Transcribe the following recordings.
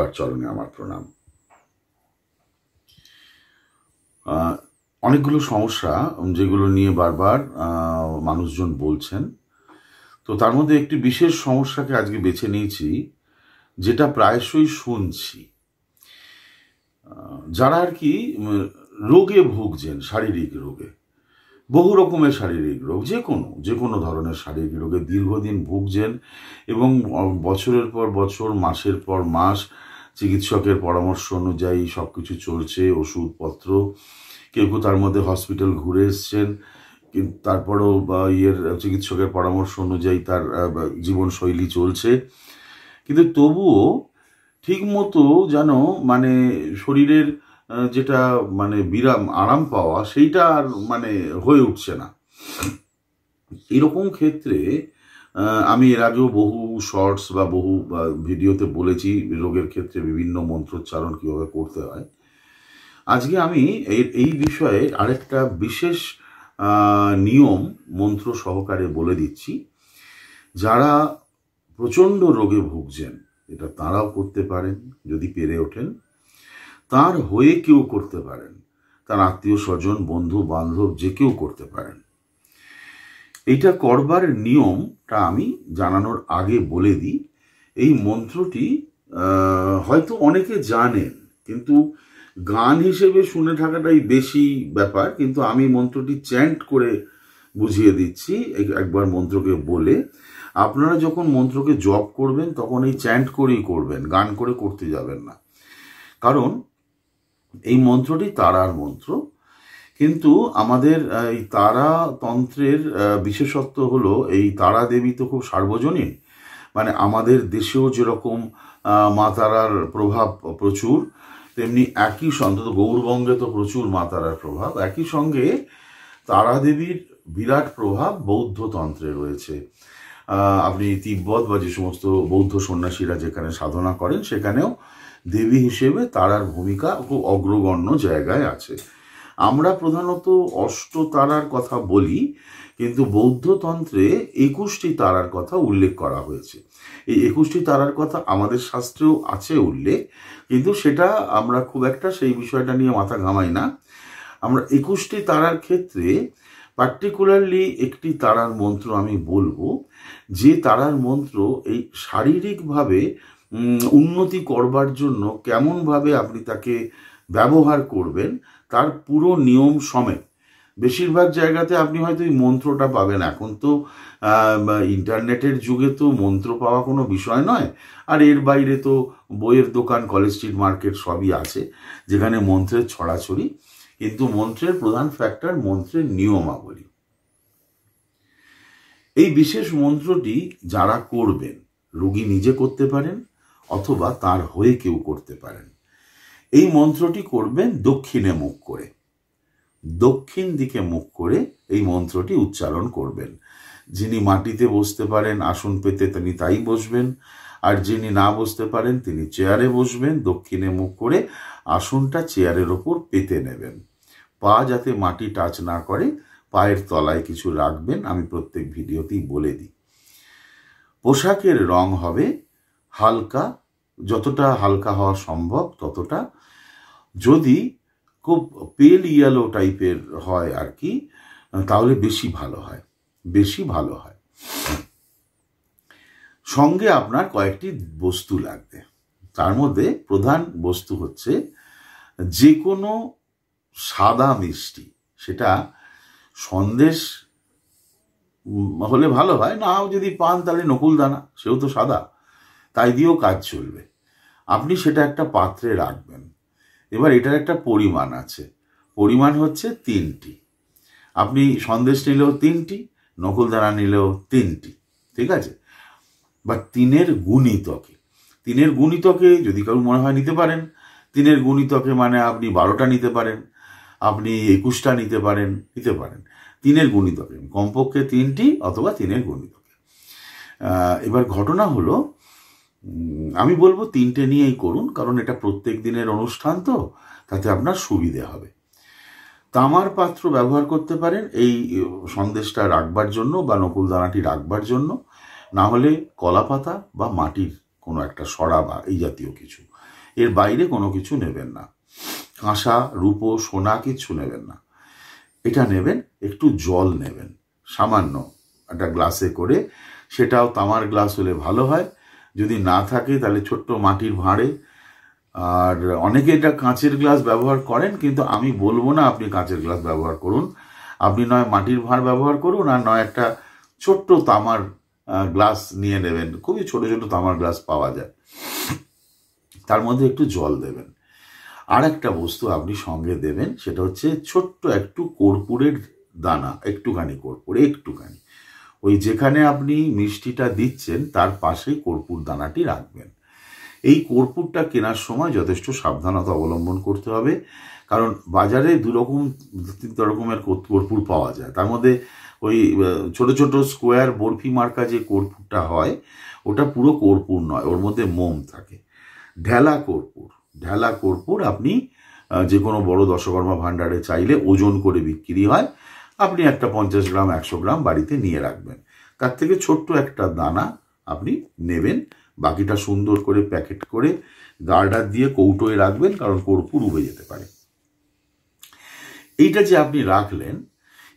বাবার চরণে আমার প্রণাম। অনেকগুলো সমস্যা যেগুলো নিয়ে বারবার মানুষজন বলছেন, তো তার মধ্যে একটি বিশেষ সমস্যাকে আজকে বেছে নিয়েছি, যেটা প্রায়শই শুনছি। যারা আর কি রোগে ভুগছেন, শারীরিক রোগে, বহু রকমের শারীরিক রোগ, যে কোনো ধরনের শারীরিক রোগে দীর্ঘদিন ভুগছেন এবং বছরের পর বছর, মাসের পর মাস চিকিৎসকের পরামর্শ অনুযায়ী সব কিছু চলছে, ওষুধপত্র, কেউ তার মধ্যে হসপিটাল ঘুরে এসছেন, তারপরেও চিকিৎসকের পরামর্শ অনুযায়ী তার জীবনশৈলী চলছে, কিন্তু তবুও ঠিক মতো যেন মানে শরীরের যেটা মানে আরাম পাওয়া সেইটা আর মানে হয়ে উঠছে না। এরকম ক্ষেত্রে আমি এর আগেও বহু শর্টস বা বহু ভিডিওতে বলেছি রোগের ক্ষেত্রে বিভিন্ন মন্ত্রোচ্চারণ কিভাবে করতে হয়। আজকে আমি এই বিষয়ে আরেকটা বিশেষ নিয়ম মন্ত্র সহকারে বলে দিচ্ছি। যারা প্রচণ্ড রোগে ভুগছেন, এটা তাঁরাও করতে পারেন যদি পেরে ওঠেন, তার হয়ে কেউ করতে পারেন, তার আত্মীয় স্বজন, বন্ধু বান্ধব যে কেউ করতে পারেন। এইটা করবার নিয়মটা আমি জানানোর আগে বলে দিই। এই মন্ত্রটি হয়তো অনেকে জানেন, কিন্তু গান হিসেবে শুনে থাকাটাই বেশি ব্যাপার, কিন্তু আমি মন্ত্রটি চ্যান্ট করে বুঝিয়ে দিচ্ছি একবার মন্ত্রকে বলে। আপনারা যখন মন্ত্রকে জপ করবেন তখন এই চ্যান্ট করেই করবেন, গান করে করতে যাবেন না, কারণ এই মন্ত্রটি তারার মন্ত্র। কিন্তু আমাদের এই তারা তন্ত্রের বিশেষত্ব হলো, এই তারা দেবী তো খুব সার্বজনীন, মানে আমাদের দেশেও যেরকম মা তারার প্রভাব প্রচুর, তেমনি একই অন্তত গৌরবঙ্গে তো প্রচুর মা তারার প্রভাব, একই সঙ্গে তারা দেবীর বিরাট প্রভাব বৌদ্ধ তন্ত্রে রয়েছে। আপনি তিব্বত বা যে সমস্ত বৌদ্ধ সন্ন্যাসীরা যেখানে সাধনা করেন, সেখানেও দেবী হিসেবে তারার ভূমিকা খুব অগ্রগণ্য জায়গায় আছে। আমরা প্রধানত অষ্টতারার কথা বলি, কিন্তু বৌদ্ধ তন্ত্রে 21টি তারার কথা উল্লেখ করা হয়েছে। এই 21টি তারার কথা আমাদের শাস্ত্রেও আছে উল্লেখ, কিন্তু সেটা আমরা খুব একটা সেই বিষয়টা নিয়ে মাথা ঘামাই না। আমরা 21টি তারার ক্ষেত্রে পার্টিকুলারলি একটি তারার মন্ত্র আমি বলবো, যে তারার মন্ত্র এই শারীরিকভাবে উন্নতি করবার জন্য কেমনভাবে আপনি তাকে ব্যবহার করবেন তার পুরো নিয়ম সমেত। বেশিরভাগ জায়গাতে আপনি হয়তো এই মন্ত্রটা পাবেন। এখন তো ইন্টারনেটের যুগে তো মন্ত্র পাওয়া কোনো বিষয় নয়, আর এর বাইরে তো বইয়ের দোকান, কলেজ স্ট্রিট মার্কেট সবই আছে যেখানে মন্ত্রের ছড়াছড়ি। কিন্তু মন্ত্রের প্রধান ফ্যাক্টর মন্ত্রের নিয়মাবলী। এই বিশেষ মন্ত্রটি যারা করবেন, রোগী নিজে করতে পারেন অথবা তার হয়ে কেউ করতে পারেন। এই মন্ত্রটি করবেন দক্ষিণে মুখ করে, দক্ষিণ দিকে মুখ করে এই মন্ত্রটি উচ্চারণ করবেন। যিনি মাটিতে বসতে পারেন, আসন পেতে তিনি তাই বসবেন, আর যিনি না বসতে পারেন তিনি চেয়ারে বসবেন। দক্ষিণে মুখ করে আসনটা চেয়ারের ওপর পেতে নেবেন, পা যাতে মাটি টাচ না করে, পায়ের তলায় কিছু রাখবেন, আমি প্রত্যেক ভিডিওতেই বলে দিই। পোশাকের রং হবে হালকা, যতটা হালকা হওয়া সম্ভব ততটা। যদি খুব পেল ইয়েলো টাইপের হয় আর কি, তাহলে বেশি ভালো হয়। সঙ্গে আপনার কয়েকটি বস্তু লাগবে। তার মধ্যে প্রধান বস্তু হচ্ছে যে কোনো সাদা মিষ্টি, সেটা সন্দেশ হলে ভালো হয়, নাও যদি পান তাহলে নকুলদানা, সেও তো সাদা, তাই দিয়েও কাজ চলবে। আপনি সেটা একটা পাত্রে রাখবেন। এবার এটার একটা পরিমাণ আছে, পরিমাণ হচ্ছে 3টি। আপনি সন্দেশ নিলেও 3টি, নকুলদানা নিলেও 3টি, ঠিক আছে? বা 3-এর গুণিতকে যদি কারো মনে হয় নিতে পারেন। 3-এর গুণিতকে মানে আপনি 12টা নিতে পারেন, আপনি 21টা নিতে পারেন। 3-এর গুণিতকে কমপক্ষে 3টি অথবা 3-এর গুণিতকে। এবার ঘটনা হলো, আমি বলবো 3টে নিয়েই করুন, কারণ এটা প্রত্যেক দিনের অনুষ্ঠান, তো তাতে আপনার সুবিধে হবে। তামার পাত্র ব্যবহার করতে পারেন এই সন্দেশটা রাখবার জন্য বা নকুলদানাটি রাখবার জন্য, না হলে কলা পাতা বা মাটির কোনো একটা সরা বা এই জাতীয় কিছু, এর বাইরে কোনো কিছু নেবেন না। কাঁসা, রূপো, সোনা কিচ্ছু নেবেন না। এটা নেবেন, একটু জল নেবেন সামান্য একটা গ্লাসে করে, সেটাও তামার গ্লাস হলে ভালো হয়। যদি না থাকে তাহলে ছোট্ট মাটির ভাঁড়ে, আর অনেকে এটা কাঁচের গ্লাস ব্যবহার করেন, কিন্তু আমি বলবো না আপনি কাঁচের গ্লাস ব্যবহার করুন। আপনি নয় মাটির ভাঁড় ব্যবহার করুন, আর নয় একটা ছোট্ট তামার গ্লাস নিয়ে নেবেন। খুবই ছোট ছোট তামার গ্লাস পাওয়া যায়, তার মধ্যে একটু জল দেবেন। আর একটা বস্তু আপনি সঙ্গে দেবেন, সেটা হচ্ছে ছোট্ট একটু কর্পূরের দানা, একটুখানি কর্পূর, একটুখানি। ওই যেখানে আপনি মিষ্টিটা দিচ্ছেন তার পাশেই কর্পূর দানাটি রাখবেন। এই কর্পূরটা কেনার সময় যথেষ্ট সাবধানতা অবলম্বন করতে হবে, কারণ বাজারে তিন রকমের কর্পূর পাওয়া যায়। তার মধ্যে ওই ছোট ছোট স্কোয়ার বরফি মার্কা যে কর্পূরটা হয়, ওটা পুরো কর্পূর নয়, ওর মধ্যে মোম থাকে। ঢেলা কর্পূর আপনি যে কোনো বড় দশকর্মা ভাণ্ডারে চাইলে ওজন করে বিক্রি হয়, আপনি একটা 50 গ্রাম 100 গ্রাম বাড়িতে নিয়ে রাখবেন। তার থেকে ছোট্ট একটা দানা আপনি নেবেন, বাকিটা সুন্দর করে প্যাকেট করে গার্ডার দিয়ে কৌটোয় রাখবেন, কারণ কর্পূর উবে যেতে পারে। এইটা যে আপনি রাখলেন,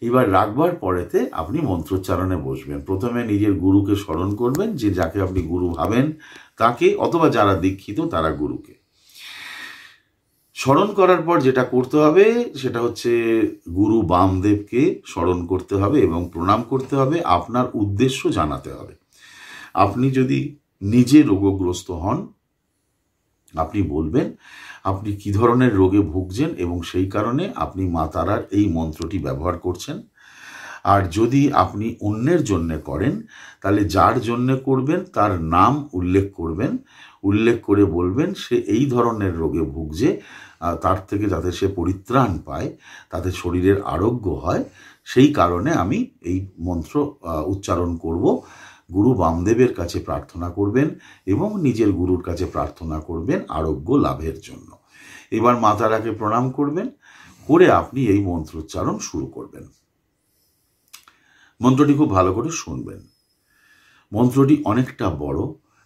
এবার রাখবার পরেতে আপনি মন্ত্রোচ্চারণে বসবেন। প্রথমে নিজের গুরুকে স্মরণ করবেন, যে যাকে আপনি গুরু ভাবেন তাকে, অথবা যারা দীক্ষিত তারা গুরুকে স্মরণ করার পর যেটা করতে হবে সেটা হচ্ছে গুরু বামদেবকে স্মরণ করতে হবে এবং প্রণাম করতে হবে। আপনার উদ্দেশ্য জানাতে হবে। আপনি যদি নিজে রোগগ্রস্ত হন, আপনি বলবেন আপনি কি ধরনের রোগে ভুগছেন এবং সেই কারণে আপনি মা তারার এই মন্ত্রটি ব্যবহার করছেন। আর যদি আপনি অন্যের জন্য করেন, তাহলে যার জন্য করবেন তার নাম উল্লেখ করবেন, উল্লেখ করে বলবেন সে এই ধরনের রোগে ভুগছে, তার থেকে যাতে সে পরিত্রাণ পায়, তাতে শরীরের আরোগ্য হয়, সেই কারণে আমি এই মন্ত্র উচ্চারণ করব। গুরু বামদেবের কাছে প্রার্থনা করবেন এবং নিজের গুরুর কাছে প্রার্থনা করবেন আরোগ্য লাভের জন্য। এবার মা তারাকে প্রণাম করবেন, করে আপনি এই মন্ত্রোচ্চারণ শুরু করবেন। মন্ত্রটি খুব ভালো করে শুনবেন। মন্ত্রটি অনেকটা বড়,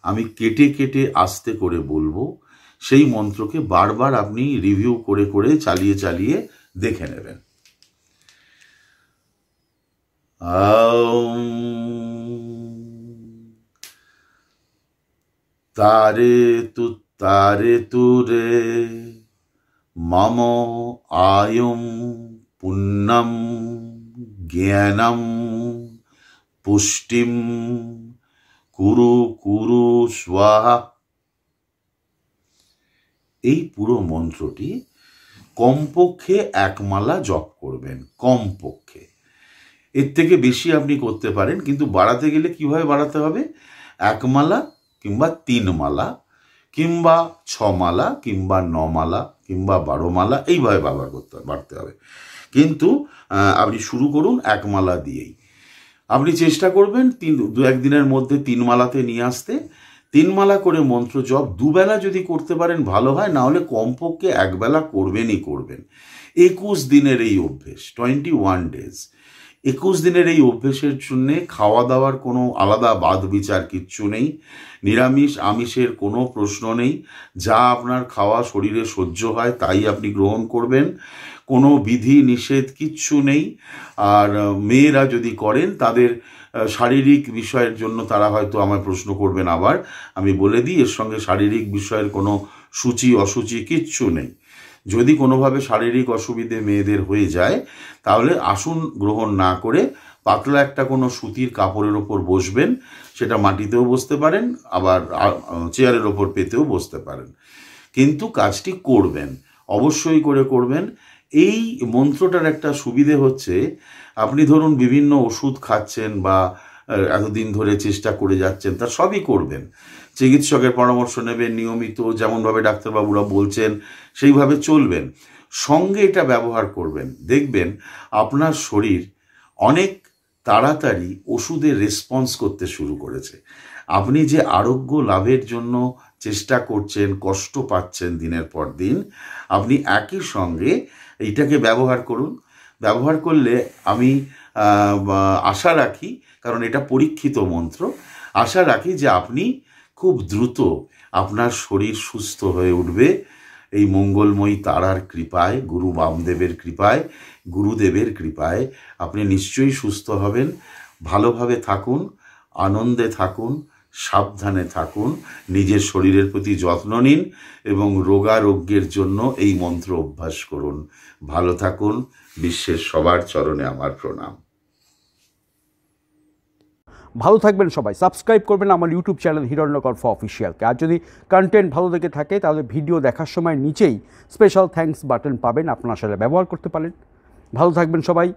আমি কেটে কেটে আস্তে করে বলবো। সেই মন্ত্রকে বারবার আপনি রিভিউ করে করে চালিয়ে চালিয়ে দেখে নেবেন। তারে তুরে মম আয়ুম পুণ্যম জ্ঞানম পুষ্টিম কুরু কুরু স্বাহা। এই পুরো মন্ত্রটি কমপক্ষে 1 মালা জপ করবেন, কমপক্ষে। এর থেকে বেশি আপনি করতে পারেন, কিন্তু বাড়াতে গেলে কিভাবে বাড়াতে হবে? 1 মালা কিংবা 3 মালা কিংবা 6 মালা কিংবা 9 মালা কিংবা 12 মালা, এইভাবে বাড়তে হবে। কিন্তু আপনি শুরু করুন 1 মালা দিয়েই। আপনি চেষ্টা করবেন 2-1 দিনের মধ্যে 3 মালাতে নিয়ে আসতে। 3 মালা করে মন্ত্র জপ 2 বেলা যদি করতে পারেন ভালো হয়, না হলে কমপক্ষে 1 বেলা করবেনই করবেন। 21 দিনের এই অভ্যেস, 21 ডেজ। 21 দিনের এই অভ্যেসের জন্যে খাওয়া দাওয়ার কোনো আলাদা বাদ বিচার কিচ্ছু নেই, নিরামিষ আমিষের কোনো প্রশ্ন নেই। যা আপনার খাওয়া শরীরে সহ্য হয় তাই আপনি গ্রহণ করবেন, কোনো বিধি নিষেধ কিচ্ছু নেই। আর মেয়েরা যদি করেন তাদের শারীরিক বিষয়ের জন্য তারা হয়তো আমায় প্রশ্ন করবেন, আবার আমি বলে দিই এর সঙ্গে শারীরিক বিষয়ের কোনো সূচি অসুচি কিচ্ছু নেই। যদি কোনোভাবে শারীরিক অসুবিধে মেয়েদের হয়ে যায়, তাহলে আসন গ্রহণ না করে পাতলা একটা কোনো সুতির কাপড়ের ওপর বসবেন। সেটা মাটিতেও বসতে পারেন, আবার চেয়ারের ওপর পেতেও বসতে পারেন, কিন্তু কাজটি করবেন, অবশ্যই করে করবেন। এই মন্ত্রটার একটা সুবিধে হচ্ছে, আপনি ধরুন বিভিন্ন ওষুধ খাচ্ছেন বা এতদিন ধরে চেষ্টা করে যাচ্ছেন, তার সবই করবেন। চিকিৎসকের পরামর্শ নেবেন নিয়মিত, যেমনভাবে ডাক্তারবাবুরা বলছেন সেইভাবে চলবেন। সঙ্গে এটা ব্যবহার করবেন, দেখবেন আপনার শরীর অনেক তাড়াতাড়ি ওষুধের রেসপন্স করতে শুরু করেছে। আপনি যে আরোগ্য লাভের জন্য চেষ্টা করছেন, কষ্ট পাচ্ছেন দিনের পর দিন, আপনি একই সঙ্গে এইটাকে ব্যবহার করুন। ব্যবহার করলে আমি আশা রাখি, কারণ এটা পরীক্ষিত মন্ত্র, আশা রাখি যে আপনি খুব দ্রুত আপনার শরীর সুস্থ হয়ে উঠবে এই মঙ্গলময়ী তারার কৃপায়, গুরু বামদেবের কৃপায়, গুরুদেবের কৃপায় আপনি নিশ্চয়ই সুস্থ হবেন। ভালোভাবে থাকুন, আনন্দে থাকুন, সাবধানে থাকুন, নিজের শরীরের প্রতি যত্ন নিন এবং রোগারোগ্যের জন্য এই মন্ত্র অভ্যাস করুন। ভালো থাকুন। বিশ্বের সবার চরণে আমার প্রণাম। ভালো থাকবেন সবাই। সাবস্ক্রাইব করবেন আমার ইউটিউব চ্যানেল হিরণ্যকর্ফ অফিসিয়ালকে। আর যদি কন্টেন্ট ভালো লেগে থাকে তাহলে ভিডিও দেখার সময় নিচেই স্পেশাল থ্যাঙ্কস বাটন পাবেন, আপনারা সেটা ব্যবহার করতে পারেন। ভালো থাকবেন সবাই,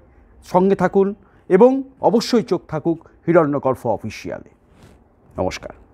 সঙ্গে থাকুন এবং অবশ্যই চোখ থাকুক হিরণ্যকর্ফ অফিসিয়ালে। নমস্কার।